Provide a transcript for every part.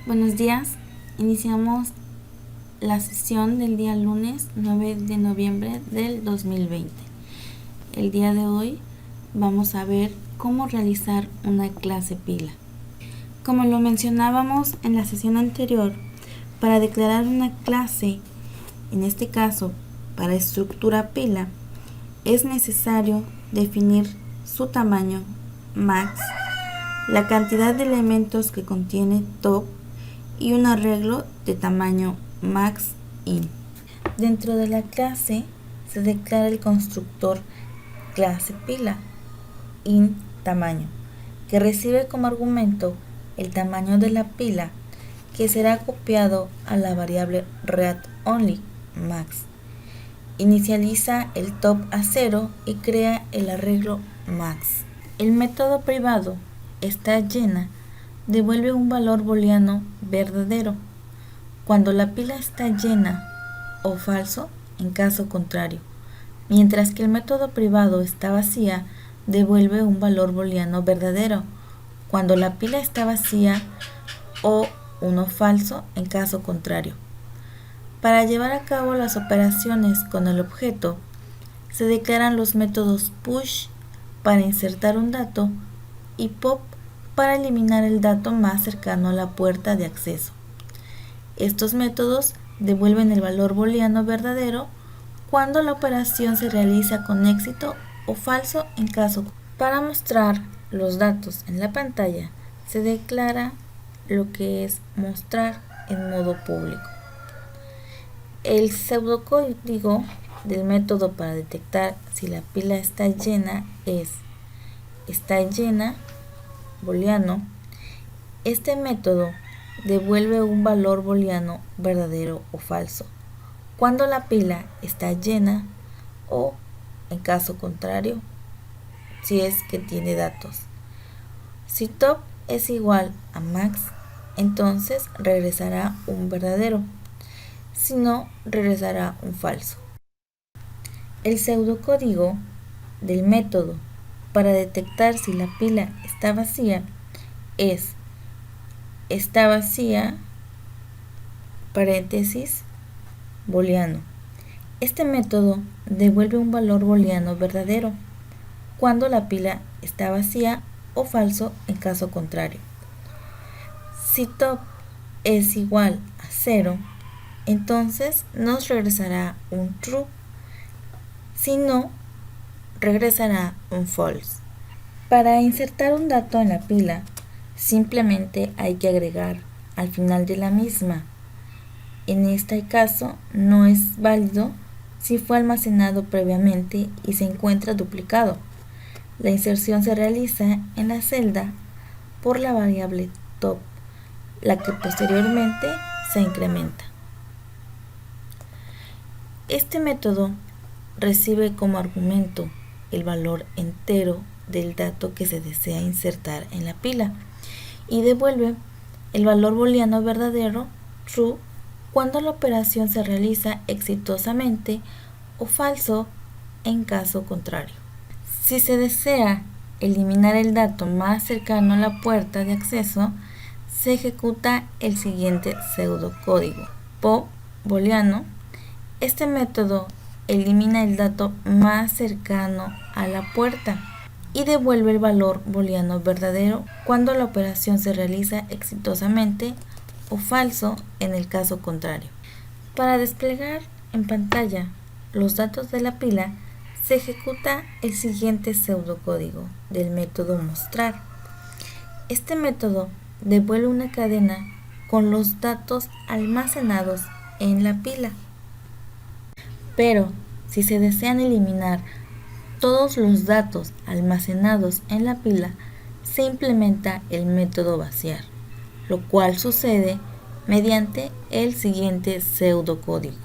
Buenos días, iniciamos la sesión del día lunes 9 de noviembre del 2020. El día de hoy vamos a ver cómo realizar una clase pila. Como lo mencionábamos en la sesión anterior, para declarar una clase, en este caso para estructura pila, es necesario definir su tamaño max, la cantidad de elementos que contiene top y un arreglo de tamaño max in. Dentro de la clase se declara el constructor clase pila in tamaño, que recibe como argumento el tamaño de la pila, que será copiado a la variable readOnly max. Inicializa el top a 0 y crea el arreglo max. El método privado está llena devuelve un valor booleano verdadero cuando la pila está llena o falso en caso contrario, mientras que el método privado está vacía devuelve un valor booleano verdadero cuando la pila está vacía o uno falso en caso contrario. Para llevar a cabo las operaciones con el objeto, se declaran los métodos push para insertar un dato y pop para eliminar el dato más cercano a la puerta de acceso. Estos métodos devuelven el valor booleano verdadero cuando la operación se realiza con éxito o falso en caso. Para mostrar los datos en la pantalla, se declara lo que es mostrar en modo público. El pseudocódigo del método para detectar si la pila está llena es está llena booleano. Este método devuelve un valor booleano verdadero o falso cuando la pila está llena o, en caso contrario, si es que tiene datos. Si top es igual a max, entonces regresará un verdadero, si no, regresará un falso. El pseudocódigo del método para detectar si la pila está vacía es está vacía paréntesis booleano. Este método devuelve un valor booleano verdadero cuando la pila está vacía o falso en caso contrario. Si top es igual a 0, entonces nos regresará un true, si no, regresará un false. Para insertar un dato en la pila, simplemente hay que agregar al final de la misma. En este caso no es válido si fue almacenado previamente y se encuentra duplicado. La inserción se realiza en la celda por la variable top, la que posteriormente se incrementa. Este método recibe como argumento el valor entero del dato que se desea insertar en la pila y devuelve el valor booleano verdadero true cuando la operación se realiza exitosamente o falso en caso contrario. Si se desea eliminar el dato más cercano a la puerta de acceso, se ejecuta el siguiente pseudocódigo pop booleano. Este método elimina el dato más cercano a la puerta y devuelve el valor booleano verdadero cuando la operación se realiza exitosamente o falso en el caso contrario. Para desplegar en pantalla los datos de la pila, se ejecuta el siguiente pseudocódigo del método mostrar. Este método devuelve una cadena con los datos almacenados en la pila. Pero si se desean eliminar todos los datos almacenados en la pila, se implementa el método vaciar, lo cual sucede mediante el siguiente pseudocódigo.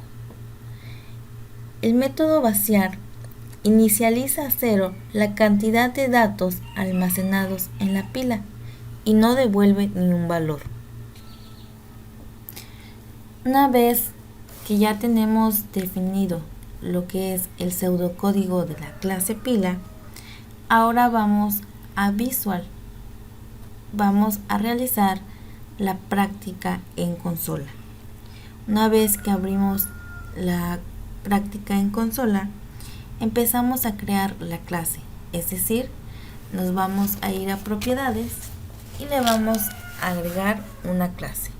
El método vaciar inicializa a 0 la cantidad de datos almacenados en la pila y no devuelve ningún valor. Una vez que ya tenemos definido lo que es el pseudocódigo de la clase pila, ahora vamos a Visual. Vamos a realizar la práctica en consola. Una vez que abrimos la práctica en consola, empezamos a crear la clase, es decir, nos vamos a ir a propiedades y le vamos a agregar una clase.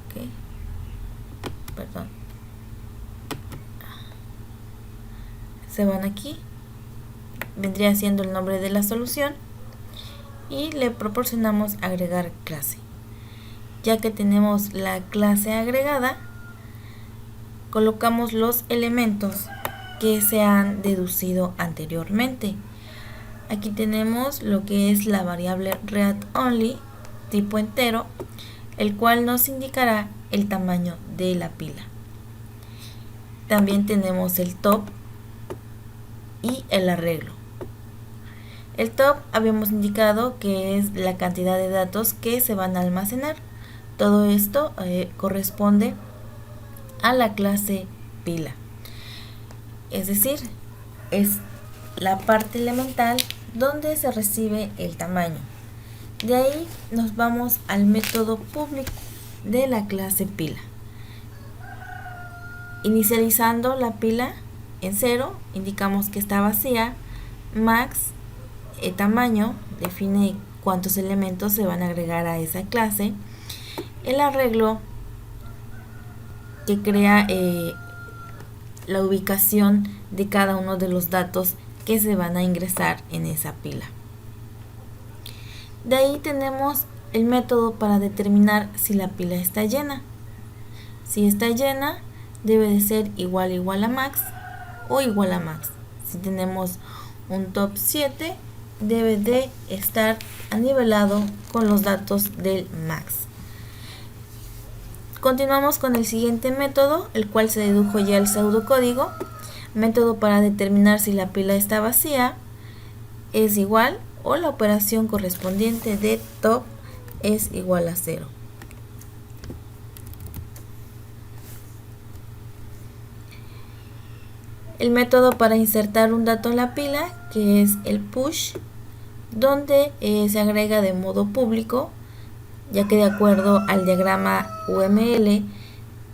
¿Okay? Perdón. Se van aquí, vendría siendo el nombre de la solución y le proporcionamos agregar clase. Ya que tenemos la clase agregada, colocamos los elementos que se han deducido anteriormente. Aquí tenemos lo que es la variable readOnly tipo entero, el cual nos indicará el tamaño de la pila. También tenemos el top y el arreglo. El top habíamos indicado que es la cantidad de datos que se van a almacenar. Todo esto corresponde a la clase pila. Es decir, es la parte elemental donde se recibe el tamaño. De ahí nos vamos al método público de la clase pila. Inicializando la pila en 0, indicamos que está vacía. Max, tamaño, define cuántos elementos se van a agregar a esa clase. El arreglo, que crea la ubicación de cada uno de los datos que se van a ingresar en esa pila. De ahí tenemos el método para determinar si la pila está llena. Si está llena, debe de ser igual a max o igual a max. Si tenemos un top 7, debe de estar anivelado con los datos del max. Continuamos con el siguiente método, el cual se dedujo ya el pseudocódigo. Método para determinar si la pila está vacía es igual o la operación correspondiente de top es igual a 0. El método para insertar un dato en la pila, que es el push, donde se agrega de modo público, ya que de acuerdo al diagrama UML,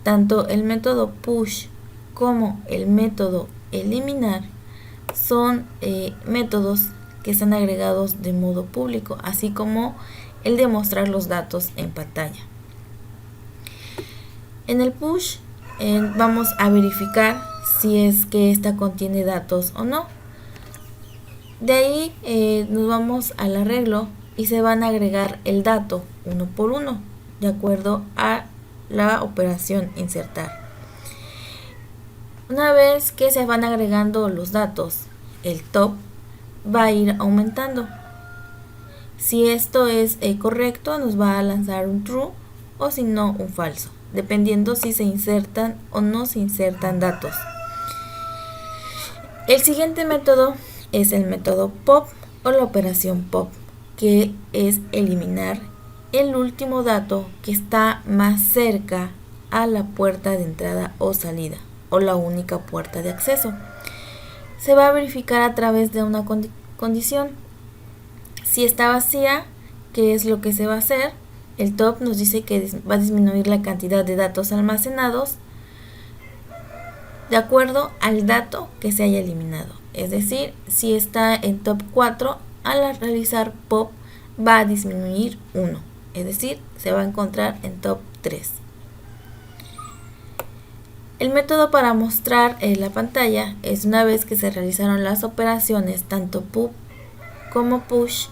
tanto el método push como el método eliminar son métodos que están agregados de modo público, así como el de mostrar los datos en pantalla. En el push vamos a verificar si es que esta contiene datos o no. De ahí nos vamos al arreglo y se van a agregar el dato uno por uno, de acuerdo a la operación insertar. Una vez que se van agregando los datos, el top va a ir aumentando. Si esto es correcto, nos va a lanzar un true o si no, un falso, dependiendo si se insertan o no se insertan datos. El siguiente método es el método pop o la operación pop, que es eliminar el último dato que está más cerca a la puerta de entrada o salida, o la única puerta de acceso. Se va a verificar a través de una condición. Si está vacía, ¿qué es lo que se va a hacer? El top nos dice que va a disminuir la cantidad de datos almacenados de acuerdo al dato que se haya eliminado. Es decir, si está en top 4, al realizar pop va a disminuir 1. Es decir, se va a encontrar en top 3. El método para mostrar la pantalla es una vez que se realizaron las operaciones tanto pop como push,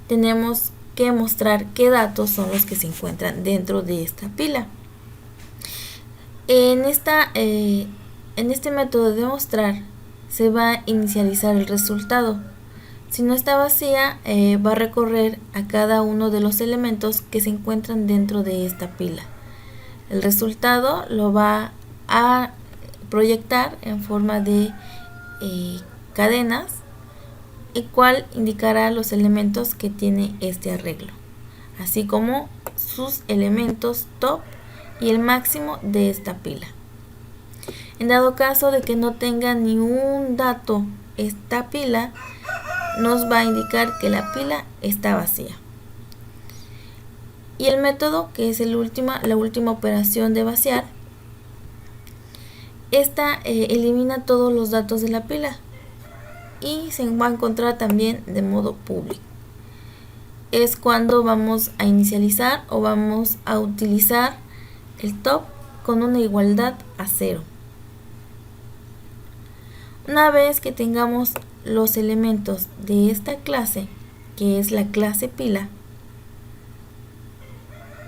tenemos que mostrar qué datos son los que se encuentran dentro de esta pila. En este método de mostrar se va a inicializar el resultado. Si no está vacía, va a recorrer a cada uno de los elementos que se encuentran dentro de esta pila. El resultado lo va a proyectar en forma de cadenas, el cual indicará los elementos que tiene este arreglo, así como sus elementos top y el máximo de esta pila. En dado caso de que no tenga ni un dato esta pila, nos va a indicar que la pila está vacía. Y el método, que es la última operación de vaciar, esta elimina todos los datos de la pila y se va a encontrar también de modo público. Es cuando vamos a inicializar o vamos a utilizar el top con una igualdad a 0. Una vez que tengamos los elementos de esta clase, que es la clase pila,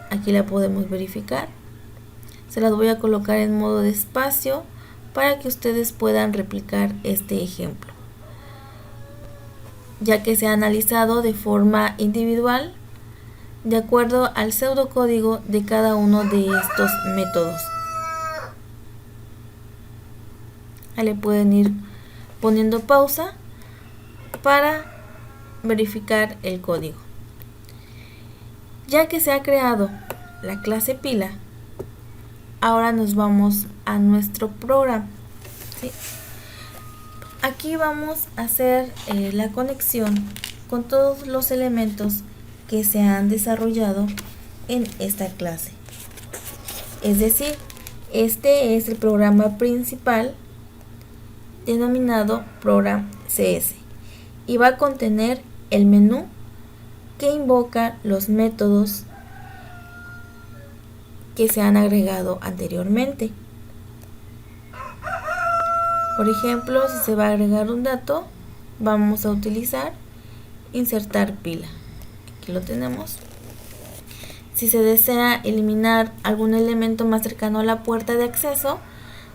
aquí la podemos verificar. Se las voy a colocar en modo de espacio para que ustedes puedan replicar este ejemplo, ya que se ha analizado de forma individual de acuerdo al pseudocódigo de cada uno de estos métodos. Ahí le pueden ir poniendo pausa para verificar el código. Ya que se ha creado la clase pila, ahora nos vamos a nuestro programa. ¿Sí? Aquí vamos a hacer la conexión con todos los elementos que se han desarrollado en esta clase. Es decir, este es el programa principal denominado Program CS y va a contener el menú que invoca los métodos que se han agregado anteriormente. Por ejemplo, si se va a agregar un dato, vamos a utilizar insertar pila. Aquí lo tenemos. Si se desea eliminar algún elemento más cercano a la puerta de acceso,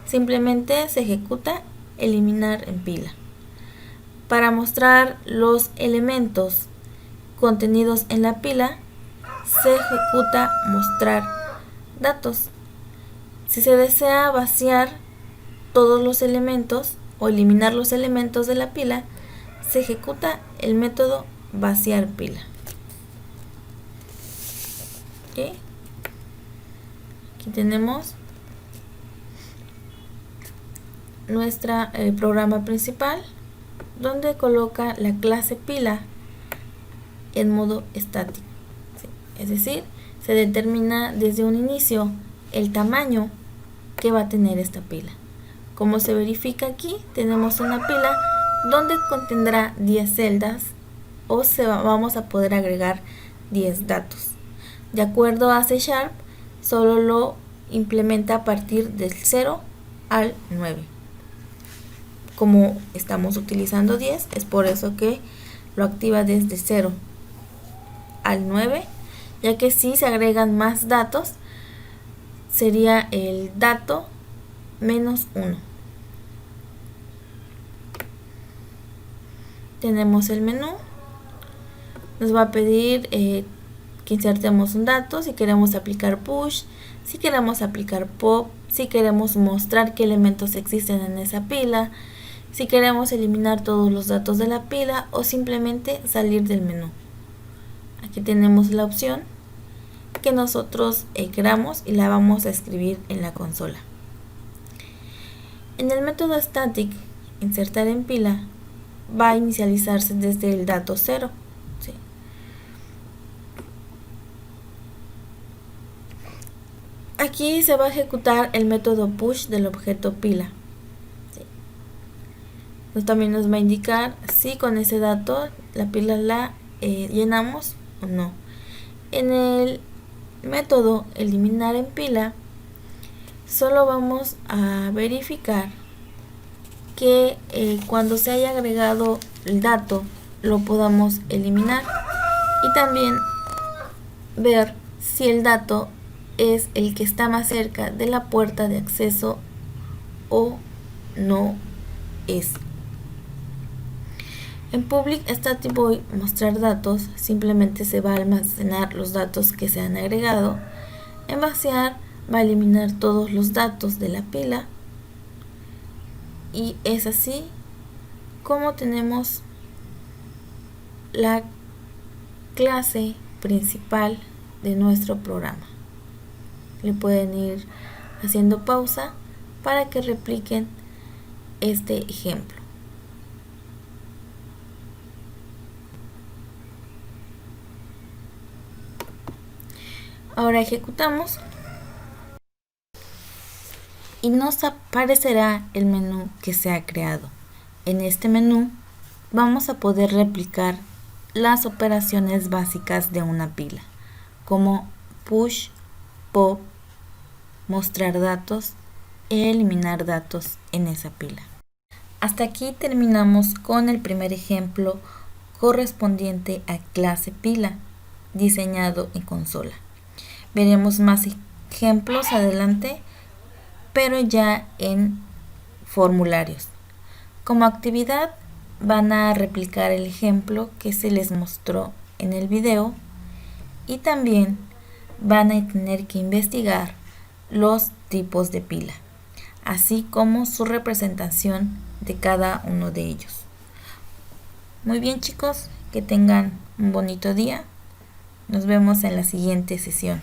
simplemente se ejecuta eliminar en pila. Para mostrar los elementos contenidos en la pila, se ejecuta mostrar datos. Si se desea vaciar todos los elementos o eliminar los elementos de la pila, se ejecuta el método vaciar pila. ¿Okay? Aquí tenemos nuestro programa principal, donde coloca la clase pila en modo estático. ¿Sí? Es decir, se determina desde un inicio el tamaño que va a tener esta pila. Como se verifica aquí, tenemos una pila donde contendrá 10 celdas o vamos a poder agregar 10 datos. De acuerdo a C#, solo lo implementa a partir del 0 al 9. Como estamos utilizando 10, es por eso que lo activa desde 0 al 9, ya que si se agregan más datos, sería el dato menos 1. Tenemos el menú. Nos va a pedir que insertemos un dato, si queremos aplicar push, si queremos aplicar pop, si queremos mostrar qué elementos existen en esa pila, si queremos eliminar todos los datos de la pila o simplemente salir del menú. Aquí tenemos la opción que nosotros queramos y la vamos a escribir en la consola. En el método static, insertar en pila, va a inicializarse desde el dato 0. ¿Sí? Aquí se va a ejecutar el método push del objeto pila. ¿Sí? Entonces también nos va a indicar si con ese dato la pila la llenamos o no. En el método eliminar en pila, solo vamos a verificar que cuando se haya agregado el dato lo podamos eliminar y también ver si el dato es el que está más cerca de la puerta de acceso o no es. En public static void mostrar datos, simplemente se va a almacenar los datos que se han agregado. En vaciar va a eliminar todos los datos de la pila. Y es así como tenemos la clase principal de nuestro programa. Le pueden ir haciendo pausa para que repliquen este ejemplo. Ahora ejecutamos y nos aparecerá el menú que se ha creado. En este menú vamos a poder replicar las operaciones básicas de una pila, como push, pop, mostrar datos e eliminar datos en esa pila. Hasta aquí terminamos con el primer ejemplo correspondiente a clase pila, diseñado en consola. Veremos más ejemplos adelante, pero ya en formularios. Como actividad van a replicar el ejemplo que se les mostró en el video y también van a tener que investigar los tipos de pila, así como su representación de cada uno de ellos. Muy bien, chicos, que tengan un bonito día. Nos vemos en la siguiente sesión.